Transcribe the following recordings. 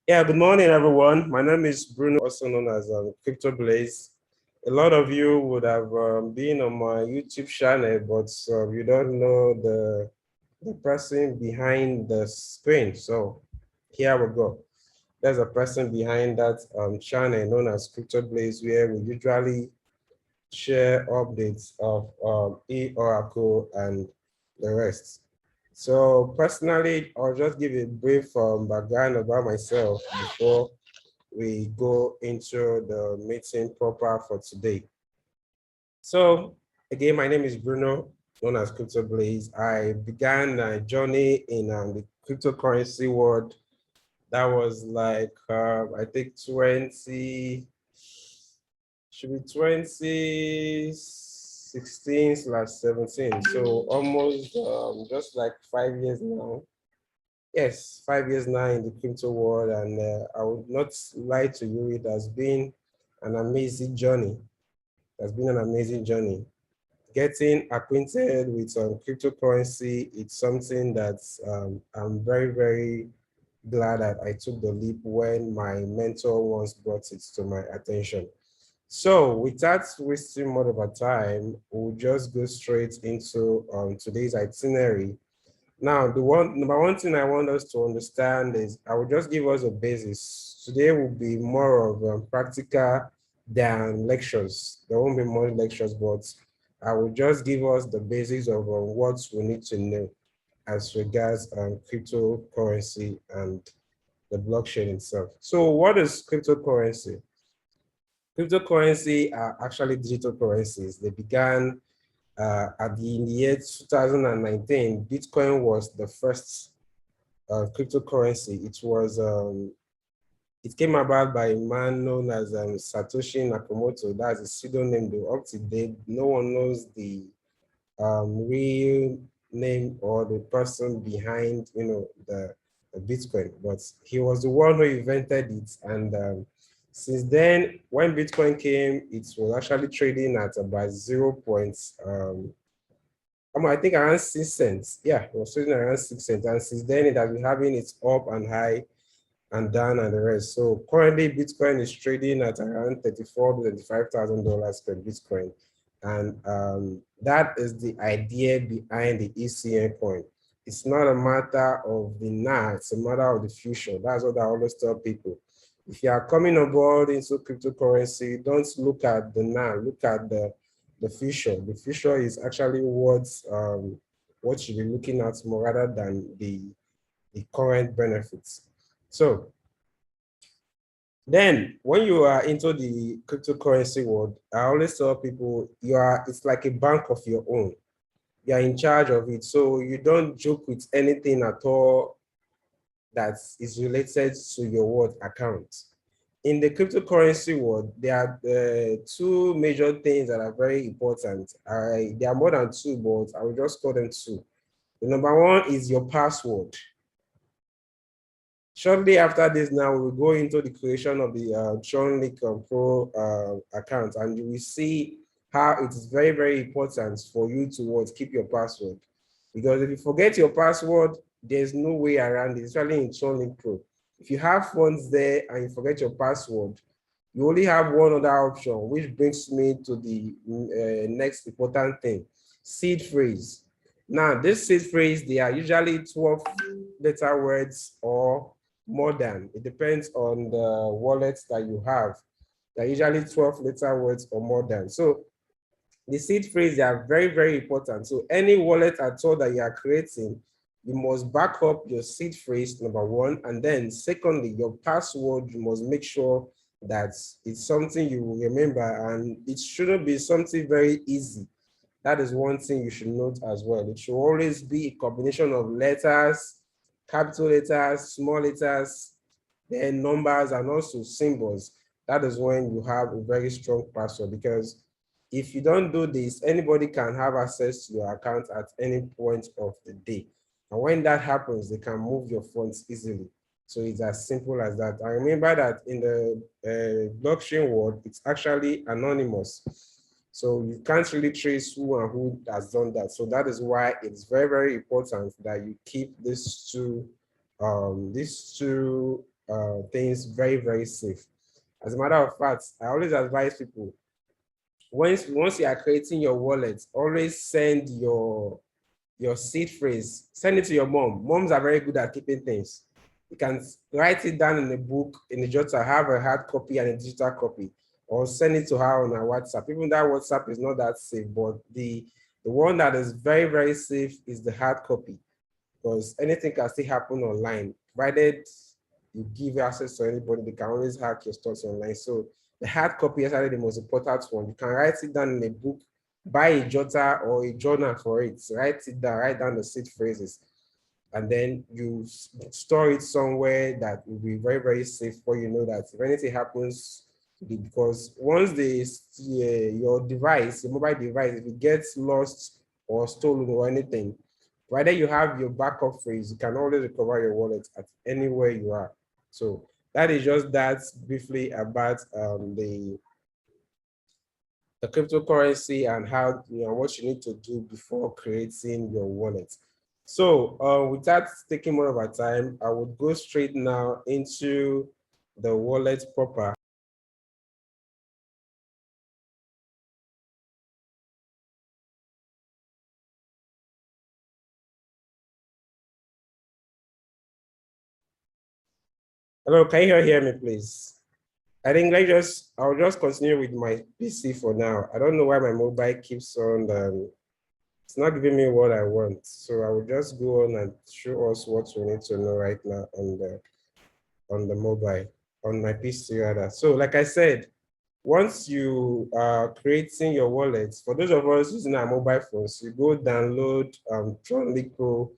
Yeah, good morning, everyone. My name is Bruno, also known as Crypto Blaze. A lot of you would have been on my YouTube channel, but you don't know the person behind the screen. So here we go. There's a person behind that channel known as Crypto Blaze, where we usually share updates of e-Oracle and the rest. So personally, I'll just give a brief background about myself before we go into the meeting proper for today. So again, my name is Bruno, known as Crypto Blaze. I began a journey in the cryptocurrency world. That was like, I think 20, should be 2016/17. So almost just like 5 years now. Yes, 5 years now in the crypto world, and I would not lie to you, it has been an amazing journey. It has been an amazing journey. Getting acquainted with cryptocurrency, it's something that I'm very, very glad that I took the leap when my mentor once brought it to my attention. So without wasting more of our time, we'll just go straight into today's itinerary. Now, number one thing I want us to understand is I will just give us a basis. Today will be more of practical than lectures. There won't be more lectures, but I will just give us the basics of what we need to know as regards cryptocurrency and the blockchain itself. So what is cryptocurrency? Cryptocurrency are actually digital currencies. They began in the year 2019. Bitcoin was the first cryptocurrency. It came about by a man known as Satoshi Nakamoto. That's a pseudonym. Though up to date, no one knows the real name or the person behind, the Bitcoin. But he was the one who invented it, and since then, when Bitcoin came, it was actually trading at about I think around 6 cents. Yeah, it was trading around 6 cents. And since then, it has been having its up and high and down and the rest. So currently, Bitcoin is trading at around $34,000 to $35,000 per Bitcoin. And that is the idea behind the ECN coin. It's not a matter of the now, it's a matter of the future. That's what I always tell people. If you are coming on board into cryptocurrency, don't look at the now, look at the future. The future is actually what you'll be looking at more rather than the current benefits. So then when you are into the cryptocurrency world, I always tell people it's like a bank of your own. You are in charge of it. So you don't joke with anything at all that is related to your world account. In the cryptocurrency world, there are two major things that are very important. There are more than two, but I will just call them two. The number one is your password. Shortly after this, now we will go into the creation of the Tronlink Pro account, and you will see how it is very, very important for you to keep your password. Because if you forget your password, there's no way around it, especially in Tronlink Pro. If you have funds there and you forget your password, you only have one other option, which brings me to the next important thing, seed phrase. Now, this seed phrase, they are usually 12-letter words or more than. It depends on the wallet that you have. They're usually 12-letter words or more than. So the seed phrase, they are very, very important. So any wallet at all that you are creating, you must back up your seed phrase, number one. And then secondly, your password, you must make sure that it's something you will remember, and it shouldn't be something very easy. That is one thing you should note as well. It should always be a combination of letters, capital letters, small letters, then numbers, and also symbols. That is when you have a very strong password, because if you don't do this, anybody can have access to your account at any point of the day. And when that happens, they can move your funds easily. So it's as simple as that. I remember that in the blockchain world, it's actually anonymous. So you can't really trace who and who has done that. So that is why it's very, very important that you keep these two things very, very safe. As a matter of fact, I always advise people, once you are creating your wallet, always send your seed phrase, send it to your mom. Moms are very good at keeping things. You can write it down in a book, in a jotter, have a hard copy and a digital copy, or send it to her on her WhatsApp. Even that WhatsApp is not that safe, but the one that is very, very safe is the hard copy, because anything can still happen online, provided you give access to anybody, they can always hack your stocks online. So the hard copy is actually the most important one. You can write it down in a book, buy a jotter or a journal for it, write it down, write down the seed phrases, and then you store it somewhere that will be very, very safe for you, know that if anything happens, because once your device, your mobile device, if it gets lost or stolen or anything, whether you have your backup phrase, you can always recover your wallet at anywhere you are. So that is just that briefly about the cryptocurrency and how, what you need to do before creating your wallet. So without taking more of our time, I would go straight now into the wallet proper. Hello, can you hear me, please? I think I'll just continue with my PC for now. I don't know why my mobile keeps on, it's not giving me what I want. So I will just go on and show us what we need to know right now on the mobile, on my PC rather. So like I said, once you are creating your wallet, for those of us using our mobile phones, you go download Tronlink Pro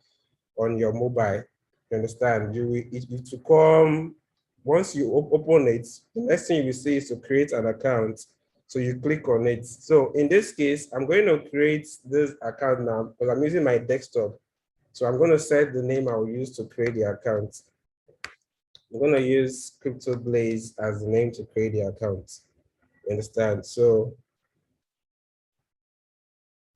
on your mobile. You understand? It will come, once you open it, the next thing you will see is to create an account. So you click on it. So in this case, I'm going to create this account now because I'm using my desktop. So I'm going to set the name I will use to create the account. I'm going to use Crypto Blaze as the name to create the account. You understand? So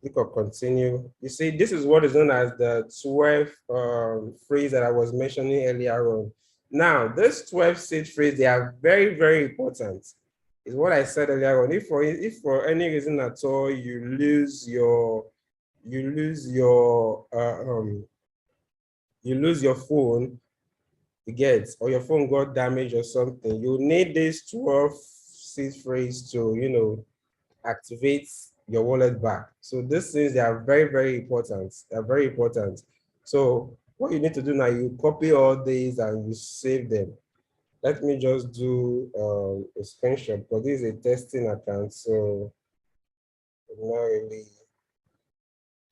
click on continue. You see, this is what is known as the 12 phrase that I was mentioning earlier on. Now, this 12 seed phrase, they are very, very important. Is what I said earlier on. If for any reason at all you lose your phone, you get, or your phone got damaged or something, you need this 12 seed phrase to activate your wallet back. So these things, they are very, very important. They're very important. So what you need to do now, you copy all these and you save them. Let me just do a screenshot because this is a testing account. So I'm not really,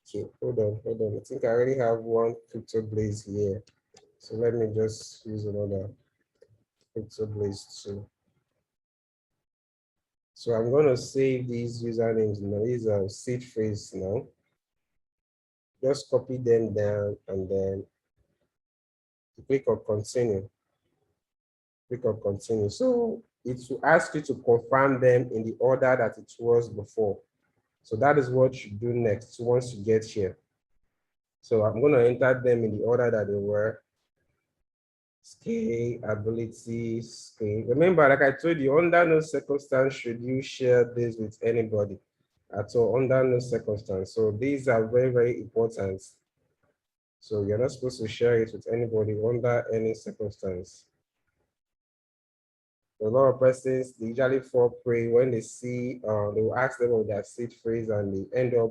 okay, hold on. I think I already have one Crypto Blaze here. So let me just use another Crypto Blaze too. So I'm going to save these usernames now. These are seed phrase now. Just copy them down and then click on continue. Click on continue. So it will ask you to confirm them in the order that it was before. So that is what you do next once you get here. So I'm going to enter them in the order that they were. Scale, ability, scale. Remember, like I told you, under no circumstance should you share this with anybody at all, under no circumstance. So these are very, very important. So you're not supposed to share it with anybody under any circumstance. A lot of persons, they usually fall prey when they see, they will ask them of their seed phrase and they end up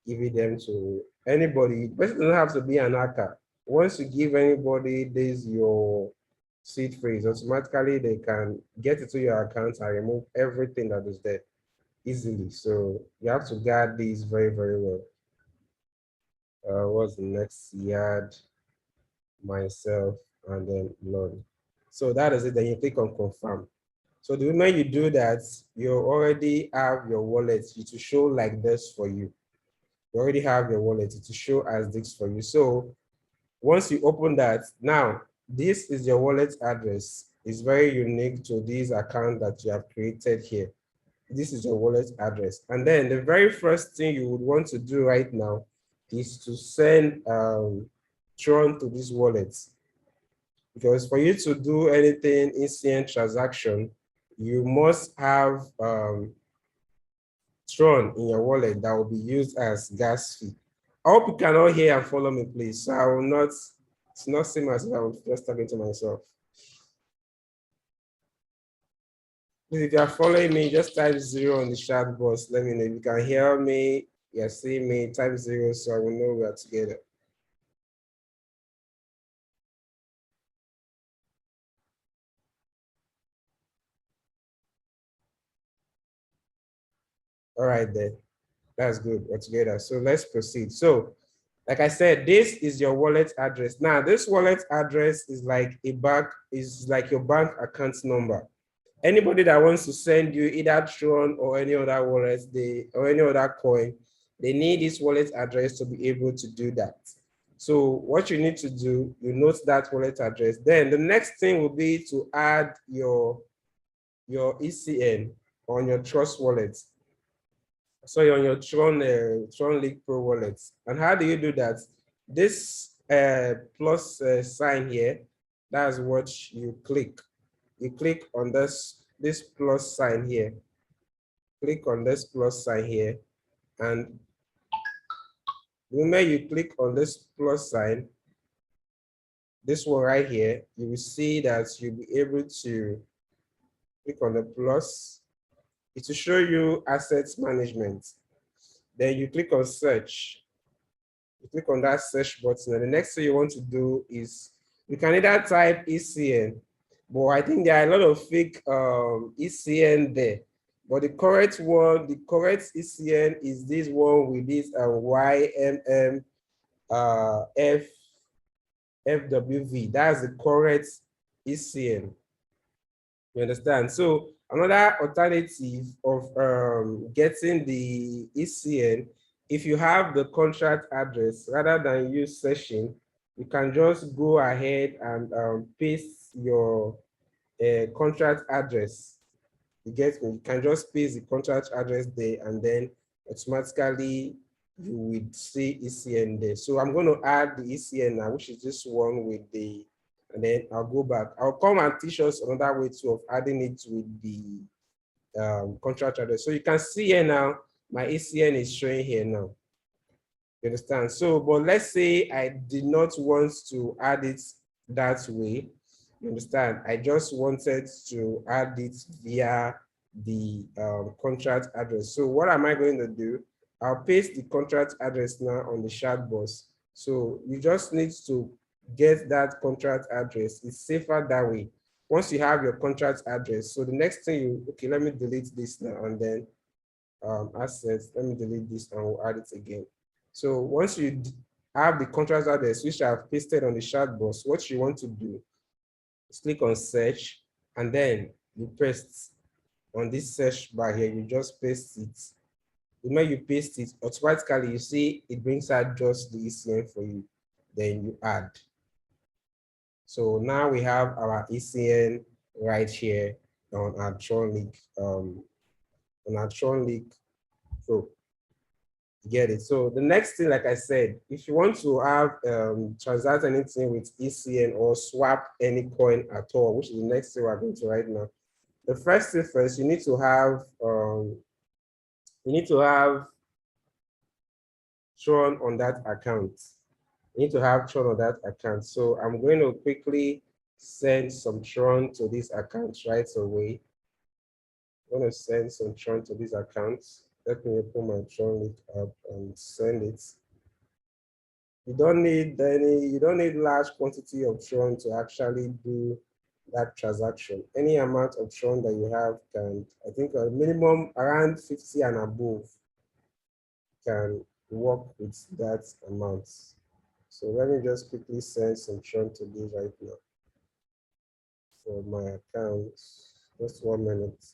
giving them to anybody. The person doesn't have to be an hacker. Once you give anybody this your seed phrase, automatically they can get into your account and remove everything that is there easily. So you have to guard these very, very well. What's the next? Yard, myself, and then learn. So that is it. Then you click on confirm. So the moment you do that, you already have your wallet to show like this for you. You already have your wallet to show as this for you. So once you open that, now this is your wallet address. It's very unique to this account that you have created here. This is your wallet address. And then the very first thing you would want to do right now is to send Tron to this wallet. because for you to do anything ECN transaction, you must have Tron in your wallet that will be used as gas fee. I hope you can all hear and follow me, please. So I will not, it's not same as if I was just talking to myself. Please, if you are following me, just type 0 on the chat box. Let me know if you can hear me. You're seeing me, type 0 so I will know we are together. All right, then. That's good. We're together. So let's proceed. So, like I said, this is your wallet address. Now, this wallet address is like your bank account number. Anybody that wants to send you either Tron or any other wallet, or any other coin, they need this wallet address to be able to do that. So what you need to do, you note that wallet address. Then the next thing will be to add your ECN on your Trust wallet. So on your Tronlink Pro wallet. And how do you do that? This plus sign here, that's what you click. You click on this plus sign here. Click on this plus sign here. And the moment you click on this plus sign, this one right here, you will see that you'll be able to click on the plus. It will show you assets management. Then you click on search. You click on that search button, and the next thing you want to do is you can either type ECN, but I think there are a lot of fake ECN there. But the correct one, the correct ECN is this one with this YMM FWV. That's the correct ECN. You understand? So another alternative of getting the ECN, if you have the contract address, rather than use session, you can just go ahead and paste your contract address. You get me? You can just paste the contract address there, and then automatically you would see ECN there. So I'm going to add the ECN now, which is this one with the, and then I'll go back. I'll come and teach us another way too of adding it with the contract address. So you can see here now, my ECN is showing here now. You understand? So, but let's say I did not want to add it that way. You understand? I just wanted to add it via the contract address. So what am I going to do? I'll paste the contract address now on the chat box. So you just need to get that contract address. It's safer that way. Once you have your contract address, so the next thing you, okay, let me delete this now, and then assets, let me delete this and we'll add it again. So once you have the contract address, which I've pasted on the chat box, what you want to do is click on search, and then you paste on this search bar here, you just paste it. The moment you paste it, automatically you see it brings out just the ECN for you. Then you add. So now we have our ECN right here on our Tronlink, Pro. Get it? So the next thing, like I said, if you want to have transact anything with ECN or swap any coin at all, which is the next thing we're going to right now. The first thing first, you need to have Tron on that account. You need to have Tron on that account. So I'm going to quickly send some Tron to this account right away. I'm going to send some Tron to these accounts. Let me open my Tronlink up and send it. You don't need large quantity of Tron to actually do that transaction. Any amount of Tron that you have can, I think a minimum around 50 and above can work with that amount. So let me just quickly send some Tron to this right now for my account. Just 1 minute.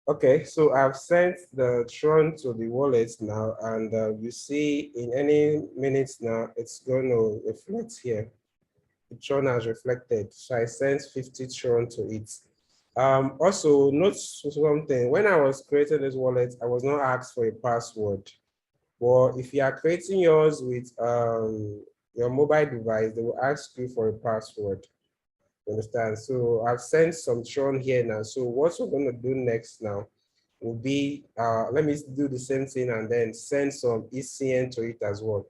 Okay, so I've sent the Tron to the wallet now, and you see in any minutes now, it's going to reflect here. The Tron has reflected. So I sent 50 Tron to it. Also, note something. When I was creating this wallet, I was not asked for a password. But if you are creating yours with your mobile device, they will ask you for a password. You understand? So I've sent some Tron here now. So what we're going to do next now will be, let me do the same thing and then send some ECN to it as well.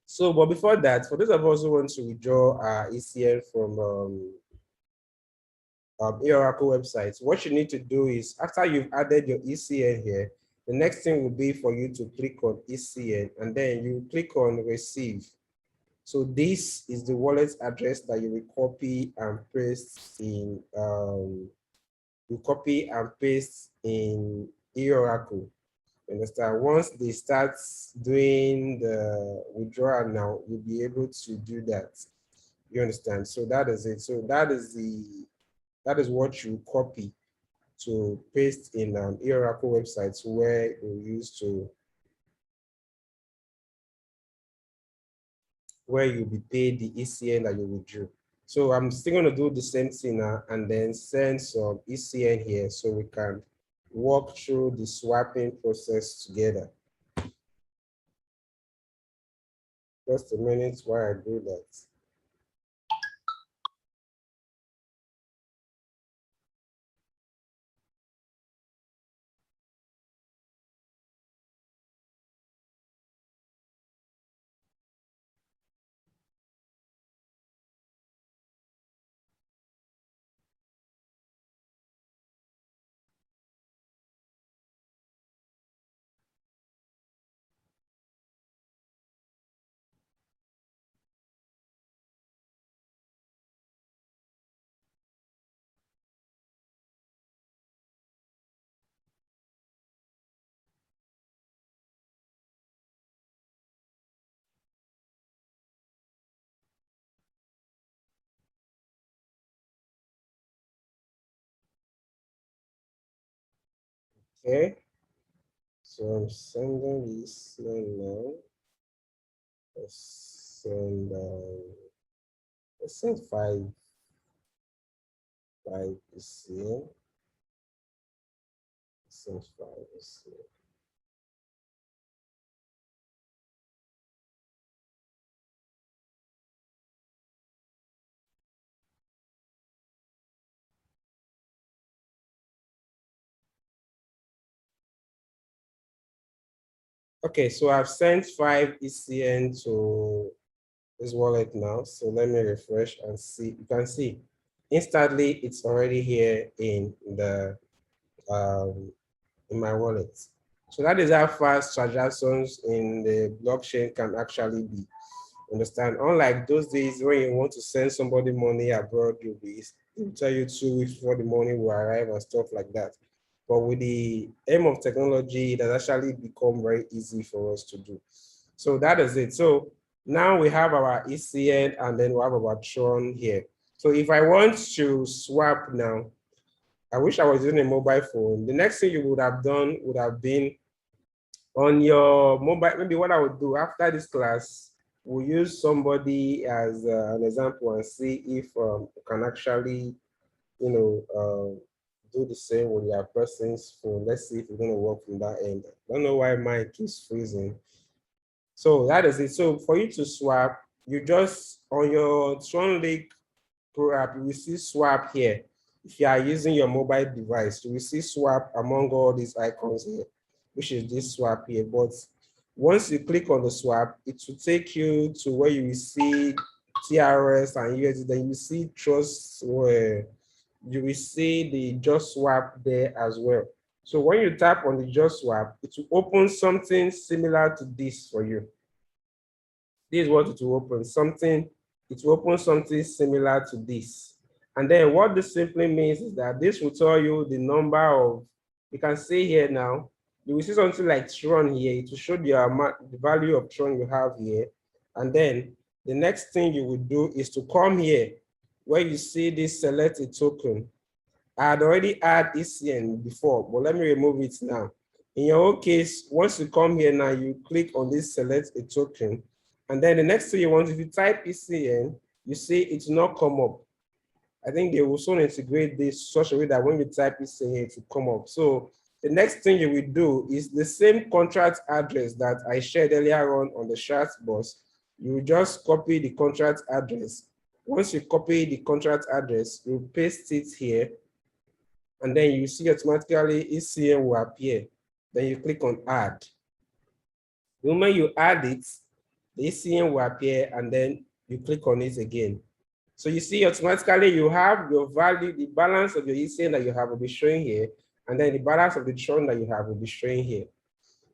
So, but before that, for those of us who want to withdraw ECN from Oracle websites, what you need to do is after you've added your ECN here, the next thing will be for you to click on ECN and then you click on receive. So this is the wallet address that you will copy and paste in Oracle. Understand? Once they start doing the withdrawal now, you'll be able to do that. You understand? So that is it. So that is what you copy to paste in Oracle websites where you use to where you'll be paid the ECN that you withdrew. So I'm still going to do the same thing now and then send some ECN here so we can walk through the swapping process together. Just a minute while I do that. Okay, so I'm sending this now. Let's send, let's send five is here. Send five is here. Okay, so I've sent 5 ECN to this wallet now. So let me refresh and see. You can see instantly it's already here in the in my wallet. So that is how fast transactions in the blockchain can actually be. Understand? Unlike those days when you want to send somebody money abroad, it'll tell you 2 weeks before the money will arrive and stuff like that. But with the aim of technology, it has actually become very easy for us to do. So that is it. So now we have our ECN and then we have our Tron here. So if I want to swap now, I wish I was using a mobile phone. The next thing you would have done would have been on your mobile. Maybe what I would do after this class, we'll use somebody as an example and see if you can actually, do the same with your person's phone. Let's see if it's going to work from that end. I don't know why mine keeps freezing. So that is it. So for you to swap, you just on your Tronlink Pro app, you will see swap here. If you are using your mobile device, you will see swap among all these icons here, which is this swap here. But once you click on the swap, it will take you to where you will see TRX and USD. Then you see trust where you will see the just swap there as well. So when you tap on the just swap, it will open something similar to this for you. This is what it will open, it will open something similar to this. And then what this simply means is that this will tell you the number of, you can see here now, you will see something like Tron here. It will show the value of Tron you have here. And then the next thing you will do is to come here where you see this select a token. I had already had ECN before, but let me remove it now. In your own case, once you come here now, you click on this select a token. And then the next thing you want, if you type ECN, you see it will not come up. I think they will soon integrate this such a way that when you type ECN, it will come up. So the next thing you will do is the same contract address that I shared earlier on the chat box. You will just copy the contract address. Once you copy the contract address, you paste it here, and then you see automatically ECN will appear. Then you click on add. The moment you add it, the ECN will appear, and then you click on it again. So you see automatically you have your value, the balance of your ECN that you have will be showing here, and then the balance of the Tron that you have will be showing here.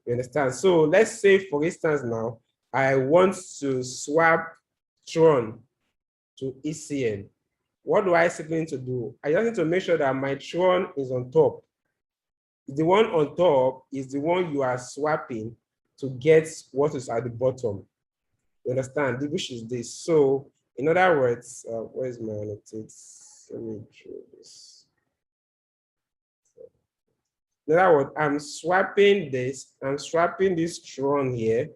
You understand? So let's say, for instance, now I want to swap Tron to ECN. What do I simply need to do? I just need to make sure that my Tron is on top. The one on top is the one you are swapping to get what is at the bottom. You understand? Which is this. So in other words, where's my annotates? Let me show this. In other words, I'm swapping this. I'm swapping this Tron here.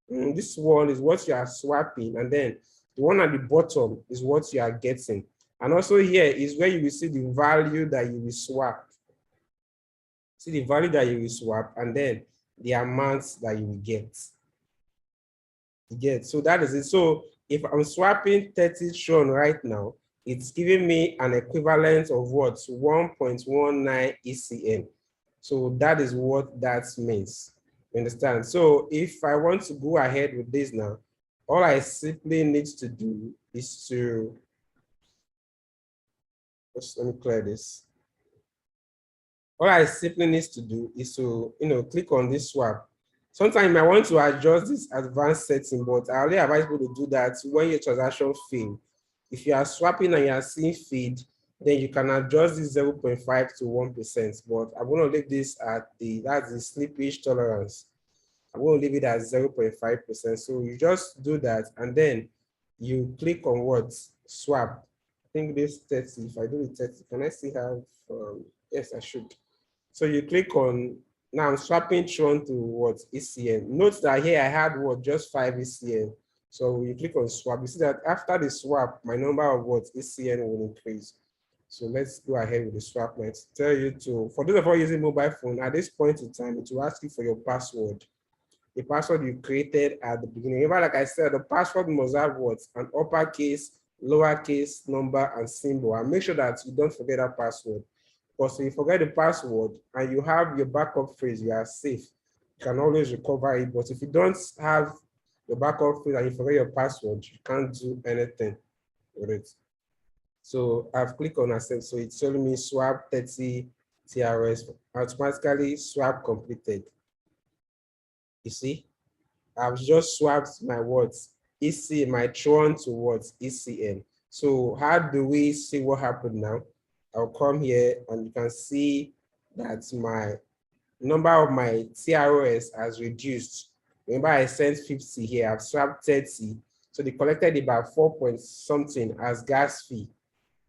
This one is what you are swapping, and then the one at the bottom is what you are getting. And also here is where you will see the value that you will swap. See the value that you will swap, and then the amounts that you will get. So that is it. So if I'm swapping 30 Tron right now, it's giving me an equivalent of what? 1.19 ECN. So that is what that means. You understand? So if I want to go ahead with this now, all I simply need to do is to, let me clear this. All I simply need to do is to, click on this swap. Sometimes I want to adjust this advanced setting, but I only advise people to do that when your transaction fails. If you are swapping and you are seeing feed, then you can adjust this 0.5 to 1%. But I'm going to leave this at that's the slippage tolerance. I'm going to leave it at 0.5%. So you just do that, and then you click on what? Swap. I think this 30. If I do it 30, can I still have? Yes, I should. So you click on, now I'm swapping Tron to what? ECN. Note that here I had what? Just 5 ECN. So you click on swap. You see that after the swap, my number of what? ECN will increase. So let's go ahead with the swap. Let's tell you to, for those of you using mobile phone, at this point in time, it will ask you for your password. The password you created at the beginning. Remember, like I said, the password must have what? An uppercase, lowercase, number, and symbol. And make sure that you don't forget that password. Because if you forget the password and you have your backup phrase, you are safe. You can always recover it. But if you don't have your backup phrase and you forget your password, you can't do anything with it. So I've clicked on accept. So it's telling me swap 30 TRX, automatically swap completed. You see, I've just swapped my words, my Tron towards ECN. So how do we see what happened now? I'll come here and you can see that my number of my TROS has reduced. Remember, I sent 50 here, I've swapped 30. So they collected about 4 point something as gas fee.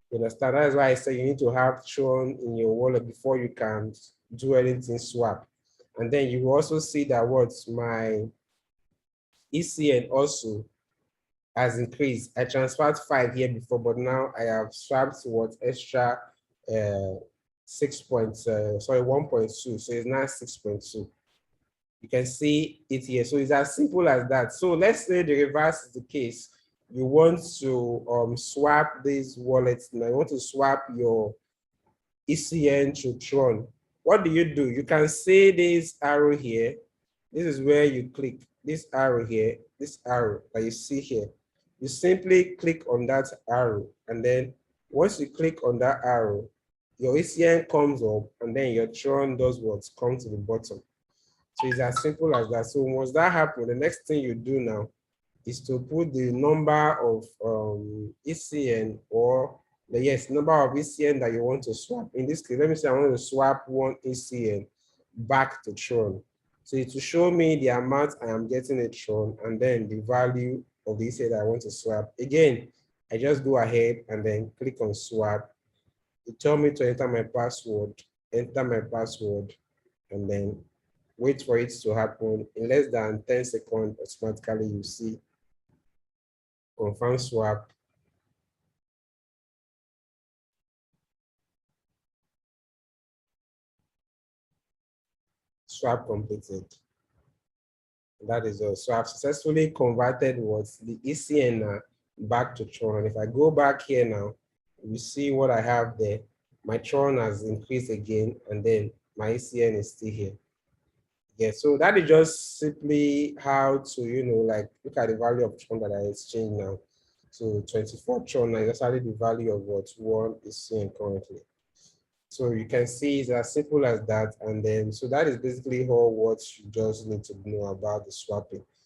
You understand? That is why I say you need to have Tron in your wallet before you can do anything swap. And then you also see that what my ECN also has increased. I transferred 5 here before, but now I have swapped what extra 1.2, so it's now 6.2. You can see it here. So it's as simple as that. So let's say the reverse is the case. You want to swap these wallets. Now you want to swap your ECN to Tron. What do? You can see this arrow here. This is where you click. This arrow here, this arrow that you see here. You simply click on that arrow, and then once you click on that arrow, your ECN comes up, and then your Tron does what? Come to the bottom. So it's as simple as that. So once that happens, the next thing you do now is to put the number of ECN or the number of ECN that you want to swap. In this case, let me say I want to swap 1 ECN back to Tron. So it will show me the amount I am getting a Tron and then the value of the ECN that I want to swap. Again, I just go ahead and then click on swap. it told me to enter my password, and then wait for it to happen. In less than 10 seconds, automatically you see confirm swap completed. That is all. So I've successfully converted what's the ECN back to Tron. And if I go back here now, you see what I have there. My Tron has increased again, and then my ECN is still here. Yeah, so that is just simply how to, like look at the value of Tron that I exchanged now. So 24 Tron is actually the value of what one is seeing currently. So you can see it's as simple as that. And then, so that is basically all what you just need to know about the swapping.